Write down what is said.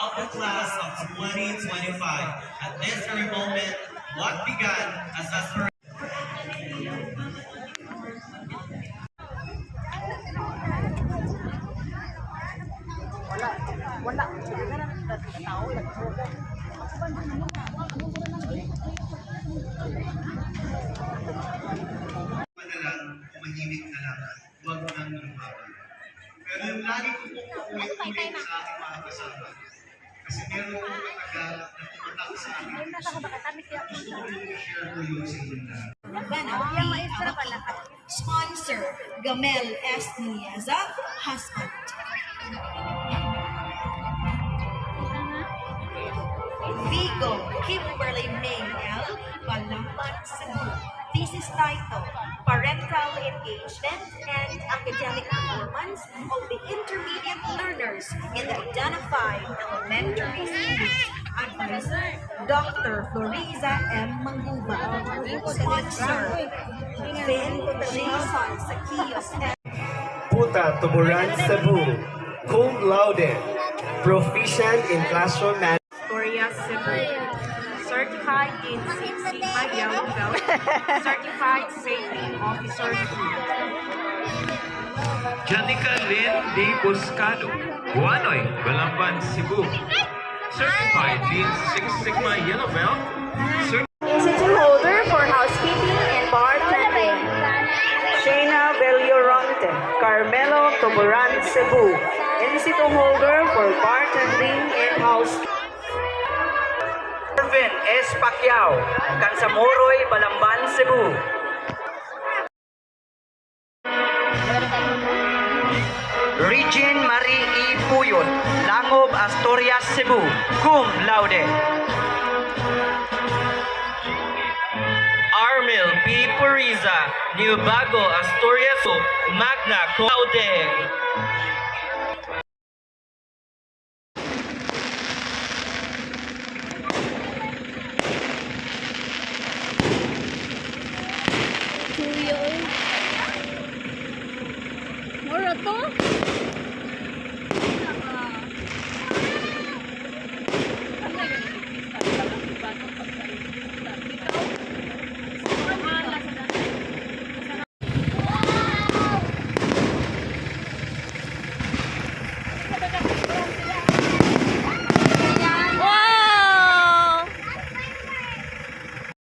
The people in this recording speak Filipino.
of the class of 2025. At this very moment, what began as aspiration. Madalang mahimik na lang, huwag nang lumaban. Pero yung lagi ko pong ulit-ulit sa aking mga kasama, kasi meron ko tagal na tumatak sa akin. Gusto ko yung i-share ko yun sa inyo na. Sponsor, Gamel S. Nieza, husband. Vigo, Kimberly May L. Balamban, Cebu. Thesis title, Parental Engagement and Academic Performance of the Intermediate Learners in the Identified Elementary Schools. Advisor, Dr. Floriza M. Manguba. Sponsor, Vin Jason Saquios M. Puta Tuburan Cebu, cum laude, proficient in classroom management. Victoria Cebu, certified in Six Sigma Yellow Belt, certified safety officer 2. Janica Lynn D. Buscado, Buanoy, Balamban, Cebu. Certified in Six Sigma Yellow Belt. Institute holder for housekeeping and bartending. Shayna Belloronte, Carmelo Tuburan, Cebu. Institute holder for bartending and housekeeping. Irvin S. Pacquiao, Kansamoroy, Balamban, Cebu. Regine Marie E. Puyot, Langob, Asturias, Cebu, cum laude. Armel P. Puriza, New Bago, Asturias, magna cum laude. Mura to?